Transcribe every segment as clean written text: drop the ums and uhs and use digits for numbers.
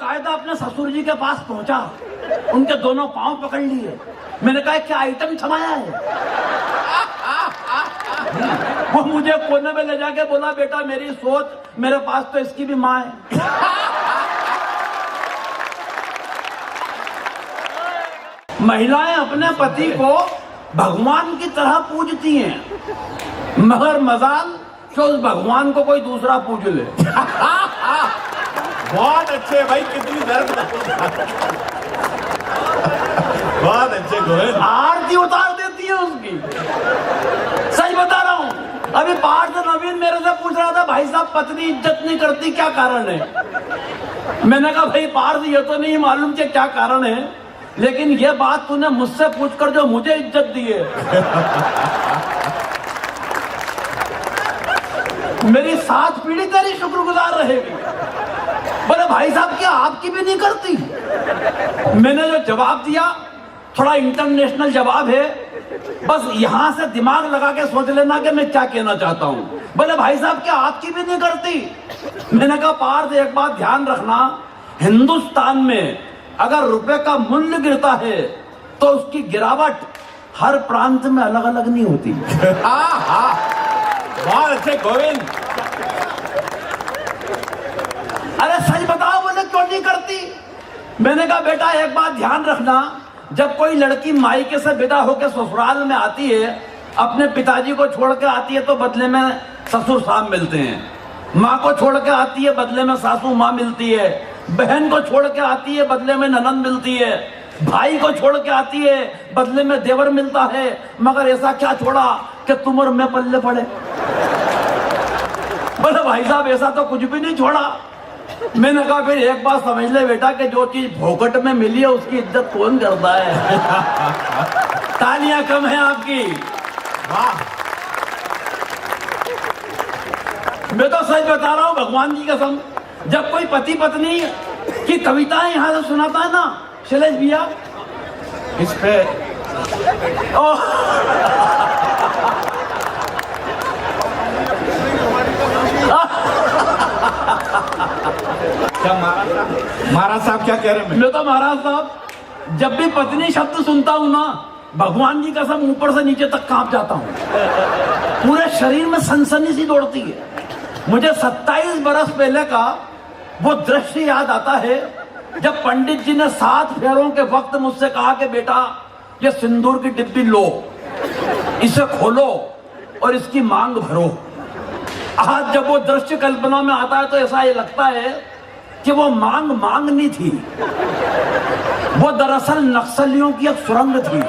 बाकायदा अपने ससुर जी के पास पहुंचा, उनके दोनों पांव पकड़ लिए। मैंने कहा क्या आइटम थमाया है? वो मुझे कोने में ले जाके बोला, बेटा मेरी सोच, मेरे पास तो इसकी भी माँ है। महिलाएं अपने पति को भगवान की तरह पूजती हैं, मगर मजाल कि उस भगवान को कोई दूसरा पूज ले। बहुत अच्छे भाई, कितनी दर्द। बहुत अच्छे गोविंद, आरती उतार देती है उसकी। सच बता रहा हूं, अभी पार्थ नवीन मेरे से पूछ रहा था, भाई साहब पत्नी इज्जत नहीं करती, क्या कारण है? मैंने कहा भाई पार्थ ये तो नहीं मालूम कि क्या कारण है, लेकिन ये बात तूने मुझसे पूछकर जो मुझे इज्जत दी है, मेरी 7 पीढ़ी तेरी शुक्रगुजार रहेगी। बोले भाई साहब क्या आपकी भी नहीं करती? मैंने जो जवाब दिया थोड़ा इंटरनेशनल जवाब है, बस यहां से दिमाग लगा के सोच लेना कि मैं क्या कहना चाहता हूं। बोले भाई साहब क्या आपकी भी नहीं करती? मैंने कहा पार्थ एक बात ध्यान रखना, हिंदुस्तान में अगर रुपए का मूल्य गिरता है तो उसकी गिरावट हर प्रांत में अलग अलग नहीं होती। बहुत अच्छे गोविंद। अरे सच बताओ, बोले क्यों नहीं करती? मैंने कहा बेटा एक बात ध्यान रखना, जब कोई लड़की मायके से विदा होकर ससुराल में आती है, अपने पिताजी को छोड़ के आती है तो बदले में ससुर साहब मिलते हैं। माँ को छोड़ के आती है, बदले में सासू माँ मिलती है। बहन को छोड़ के आती है, बदले में ननंद मिलती है। भाई को छोड़ के आती है, बदले में देवर मिलता है। मगर ऐसा क्या छोड़ा कि तुम और मैं पल्ले पड़े? बोले भाई साहब ऐसा तो कुछ भी नहीं छोड़ा। मैंने कहा फिर एक बात समझ ले बेटा कि जो चीज फोकट में मिली है उसकी इज्जत कौन करता है? तालियां कम है आपकी। वाह, मैं तो सच बता रहा हूं भगवान की कसम, जब कोई पति पत्नी की कविताएं यहां से सुनाता है ना शैलेश भैया, इस पे क्या महाराज साहब क्या कह रहे हैं? मैं तो महाराज साहब जब भी पत्नी शब्द सुनता हूं ना, भगवान की कसम ऊपर से नीचे तक कांप जाता हूं। पूरे शरीर में सनसनी सी दौड़ती है। मुझे 27 बरस पहले का वो दृश्य याद आता है जब पंडित जी ने 7 फेरों के वक्त मुझसे कहा कि बेटा ये सिंदूर की डिब्बी लो, इसे खोलो और इसकी मांग भरो। आज जब वो दृश्य कल्पना में आता है तो ऐसा ये लगता है कि वो मांग नहीं थी, वो दरअसल नक्सलियों की एक सुरंग थी।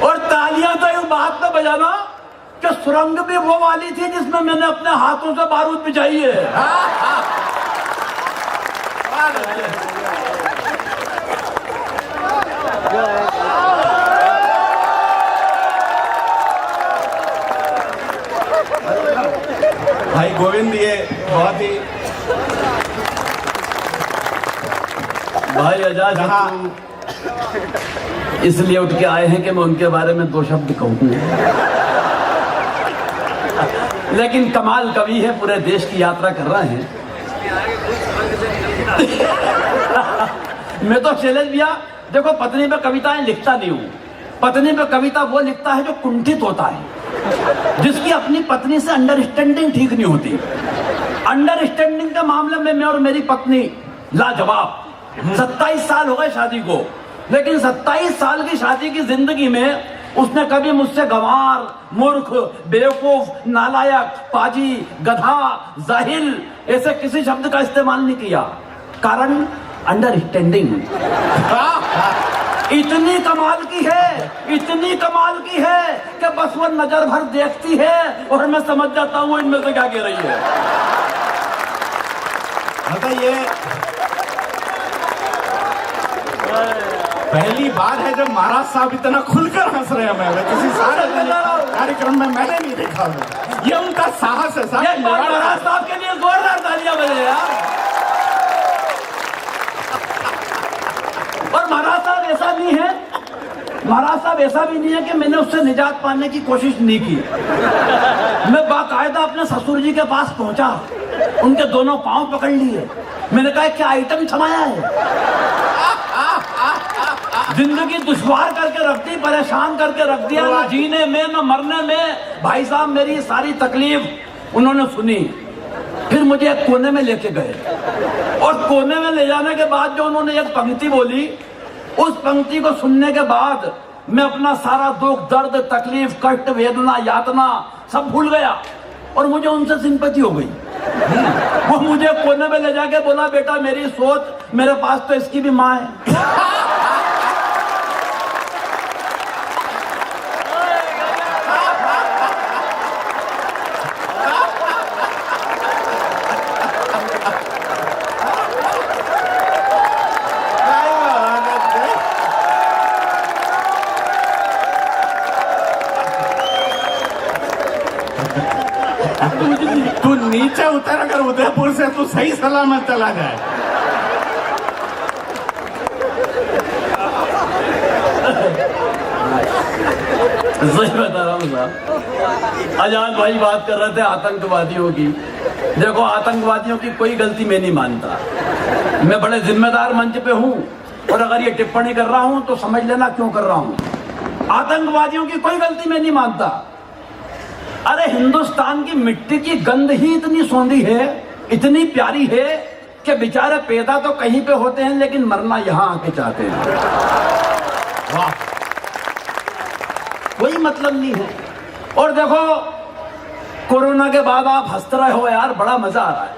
और तालियां तो इस बात पे बजाना कि सुरंग भी वो वाली थी जिसमें मैंने अपने हाथों से बारूद बिछाई है। भाई गोविंद ये बहुत ही भाई आजाद इसलिए उठ के आए हैं कि मैं उनके बारे में 2 शब्द कहूं। लेकिन कमाल कवि है, पूरे देश की यात्रा कर रहे हैं। मैं तो शैलेश भैया देखो पत्नी पे कविताएं लिखता नहीं हूं। पत्नी पे कविता वो लिखता है जो कुंठित होता है, जिसकी अपनी पत्नी से अंडरस्टैंडिंग ठीक नहीं होती। अंडरस्टैंडिंग के मामले में मैं और मेरी पत्नी लाजवाब। 27 साल हो गए शादी को, लेकिन 27 साल की शादी की जिंदगी में उसने कभी मुझसे गंवार, मूर्ख, बेवकूफ, नालायक, पाजी, गधा, जाहिल ऐसे किसी शब्द का इस्तेमाल नहीं किया। कारण अंडरस्टैंडिंग इतनी कमाल की है, इतनी कमाल की है कि बस वो नजर भर देखती है और मैं समझ जाता हूं इनमें से क्या कह रही है। बताइए, पहली बार है जब महाराज साहब इतना खुलकर हंस रहे हैं। मैं किसी सारे कार्यक्रम में मैंने नहीं देखा। ये उनका साहस है साहब। महाराज साहब के लिए जोरदार तालियां बजे यार। और महाराज साहब ऐसा नहीं है महाराज साहब ऐसा भी नहीं है कि मैंने उससे निजात पाने की कोशिश नहीं की। मैं बाकायदा अपने ससुर जी के पास पहुंचा, उनके दोनों पांव पकड़ लिए। मैंने कहा क्या आइटम थमाया है, जिंदगी दुश्वार करके रख दी, परेशान करके रख दिया, न जीने में न मरने में। भाई साहब मेरी सारी तकलीफ उन्होंने सुनी, फिर मुझे एक कोने में लेके गए और कोने में ले जाने के बाद जो उन्होंने एक पंक्ति बोली, उस पंक्ति को सुनने के बाद मैं अपना सारा दुख, दर्द, तकलीफ, कष्ट, वेदना, यातना सब भूल गया और मुझे उनसे सिंपैथी हो गई। वो मुझे कोने में ले जाके बोला, बेटा मेरी सोच, मेरे पास तो इसकी भी माँ है। तू नीचे उतर, अगर उदयपुर से तू सही सलामत चला जाए। सही बता रहा हूँ साहब। आजाद भाई बात कर रहे थे आतंकवादियों की। देखो आतंकवादियों की कोई गलती मैं नहीं मानता, मैं बड़े जिम्मेदार मंच पे हूँ और अगर ये टिप्पणी कर रहा हूँ तो समझ लेना क्यों कर रहा हूँ। आतंकवादियों की कोई गलती मैं नहीं मानता। अरे हिंदुस्तान की मिट्टी की गंध ही इतनी सौंधी है, इतनी प्यारी है कि बेचारे पैदा तो कहीं पे होते हैं लेकिन मरना यहां आके चाहते हैं। वाह, कोई मतलब नहीं है। और देखो कोरोना के बाद आप हंस रहे हो यार, बड़ा मजा आ रहा है।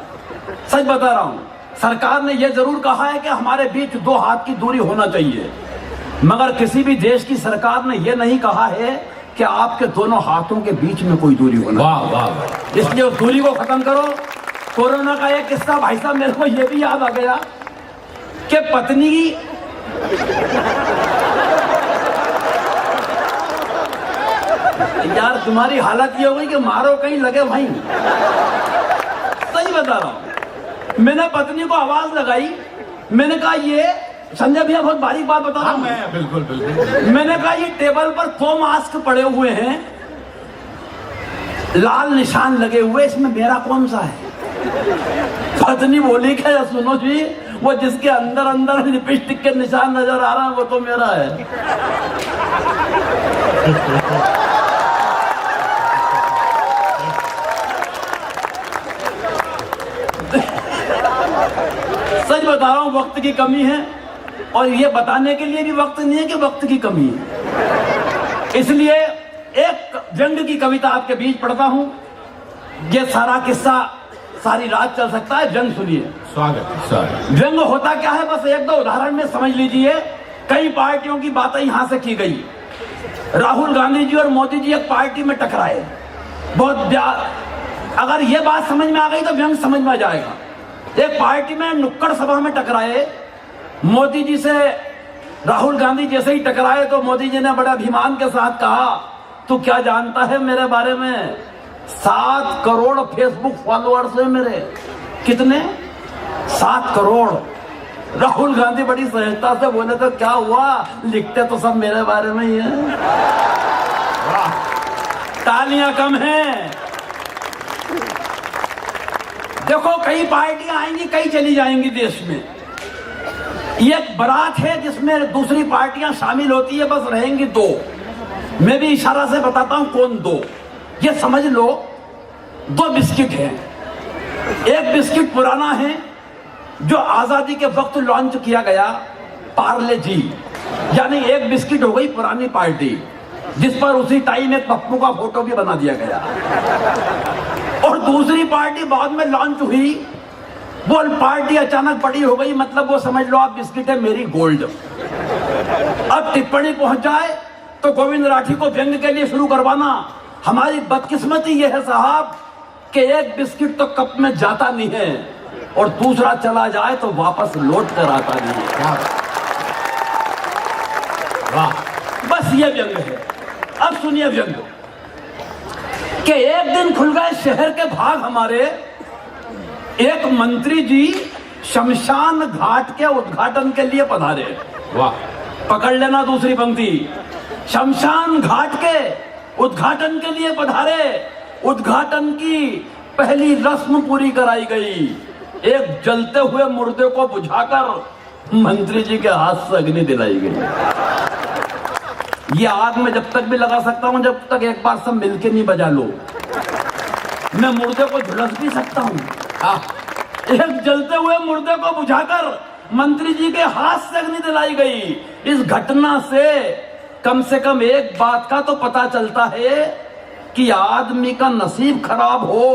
सच बता रहा हूं, सरकार ने यह जरूर कहा है कि हमारे बीच 2 हाथ की दूरी होना चाहिए, मगर किसी भी देश की सरकार ने यह नहीं कहा है कि आपके दोनों हाथों के बीच में कोई दूरी होना। वाह वाह। इसलिए उस दूरी को खत्म करो। कोरोना का एक किस्सा भाई साहब मेरे को यह भी याद आ गया कि पत्नी यार तुम्हारी हालत ये हो गई कि मारो कहीं लगे भाई। सही बता रहा हूं, मैंने पत्नी को आवाज लगाई, मैंने कहा ये संजय भैया बहुत बारीक बात बता रहा हूं। मैं बिल्कुल बिल्कुल। मैंने कहा ये टेबल पर 2 मास्क पड़े हुए हैं, लाल निशान लगे हुए, इसमें मेरा कौन सा है? पत्नी बोली क्या, सुनो जी वो जिसके अंदर अंदर लिपस्टिक के निशान नजर आ रहा है वो तो मेरा है। सच बता रहा हूं, वक्त की कमी है और ये बताने के लिए भी वक्त नहीं है कि वक्त की कमी है। इसलिए एक व्यंग की कविता आपके बीच पढ़ता हूं। ये सारा किस्सा सारी रात चल सकता है, व्यंग सुनिए। स्वागत। व्यंग होता क्या है, बस 1-2 उदाहरण में समझ लीजिए। कई पार्टियों की बातें यहां से की गई। राहुल गांधी जी और मोदी जी एक पार्टी में टकराए, बहुत अगर ये बात समझ में आ गई तो व्यंग समझ में आ जाएगा। एक पार्टी में नुक्कड़ सभा में टकराए, मोदी जी से राहुल गांधी जैसे ही टकराए तो मोदी जी ने बड़े अभिमान के साथ कहा, तू क्या जानता है मेरे बारे में? 7 करोड़ फेसबुक फॉलोअर्स है मेरे। कितने? 7 करोड़। राहुल गांधी बड़ी सहजता से बोले तो क्या हुआ, लिखते तो सब मेरे बारे में ही है। तालियां कम हैं। देखो कई पार्टियां आएंगी, कई चली जाएंगी देश में। ये एक बारात है जिसमें दूसरी पार्टियां शामिल होती है, बस रहेंगी 2। मैं भी इशारा से बताता हूं कौन 2। ये समझ लो 2 बिस्किट हैं। एक बिस्किट पुराना है जो आजादी के वक्त लॉन्च किया गया, पार्ले जी, यानी एक बिस्किट हो गई पुरानी पार्टी, जिस पर उसी टाइम एक पप्पू का फोटो भी बना दिया गया। और दूसरी पार्टी बाद में लॉन्च हुई, वो पार्टी अचानक बड़ी हो गई, मतलब वो समझ लो आप बिस्किट है मेरी गोल्ड। अब टिप्पणी पहुंच जाए तो गोविंद राठी को व्यंग के लिए शुरू करवाना। हमारी बदकिस्मती यह है साहब कि एक बिस्किट तो कप में जाता नहीं है और दूसरा चला जाए तो वापस लौट कर आता नहीं है। वाह, बस ये व्यंग है। अब सुनिए व्यंग कि एक दिन खुल गए शहर के भाग हमारे। एक मंत्री जी शमशान घाट के उद्घाटन के लिए पधारे। वाह। पकड़ लेना दूसरी पंक्ति। शमशान घाट के उद्घाटन के लिए पधारे, उद्घाटन की पहली रस्म पूरी कराई गई। एक जलते हुए मुर्दे को बुझाकर मंत्री जी के हाथ से अग्नि दिलाई गई। ये आग मैं जब तक भी लगा सकता हूं जब तक एक बार सब मिलके नहीं बजा लो। मैं मुर्दे को झुलस भी सकता हूं। एक जलते हुए मुर्दे को बुझाकर मंत्री जी के हाथ से अग्नि दिलाई गई। इस घटना से कम एक बात का तो पता चलता है कि आदमी का नसीब खराब हो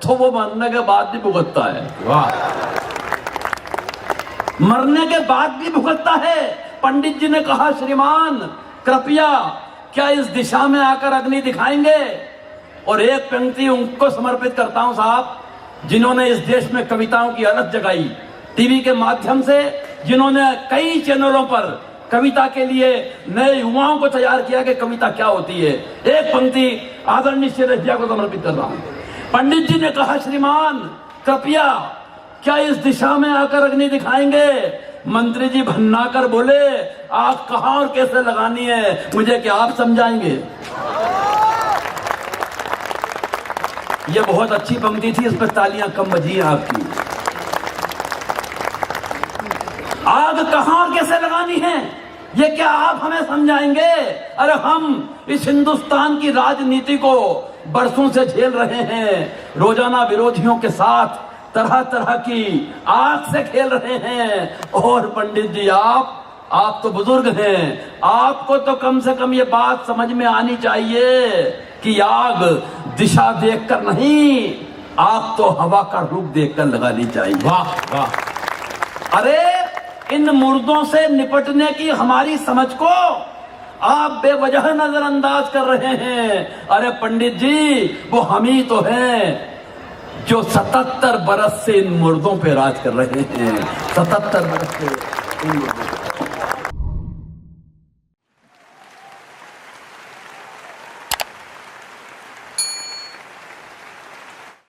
तो वो मरने के बाद भी भुगतता है। वाह, मरने के बाद भी भुगतता है। पंडित जी ने कहा, श्रीमान कृपया क्या इस दिशा में आकर अग्नि दिखाएंगे? और एक पंक्ति उनको समर्पित करता हूं साहब, जिन्होंने इस देश में कविताओं की अलख जगाई, टीवी के माध्यम से जिन्होंने कई चैनलों पर कविता के लिए नए युवाओं को तैयार किया कि कविता क्या होती है। एक पंक्ति आदरणीय श्री रजिया को समर्पित कर रहा हूं। पंडित जी ने कहा, श्रीमान कृपया क्या इस दिशा में आकर अग्नि दिखाएंगे? मंत्री जी भन्ना कर बोले, आग कहां और कैसे लगानी है मुझे क्या आप समझाएंगे? ये बहुत अच्छी पंक्ति थी, इस पर तालियां कम बजी हैं आपकी। आग कहां और कैसे लगानी है ये क्या आप हमें समझाएंगे? अरे हम इस हिंदुस्तान की राजनीति को बरसों से झेल रहे हैं। रोजाना विरोधियों के साथ तरह तरह की आग से खेल रहे हैं। और पंडित जी आप तो बुजुर्ग हैं, आपको तो कम से कम ये बात समझ में आनी चाहिए कि आग दिशा देखकर नहीं, आग तो हवा का रूप देखकर लगानी चाहिए। वाह वाह। अरे इन मुर्दों से निपटने की हमारी समझ को आप बेवजह नजरअंदाज कर रहे हैं। अरे पंडित जी, वो हम ही तो हैं जो 77 बरस से इन मुर्दों पे राज कर रहे हैं। 77 बरस से इन मुर्दों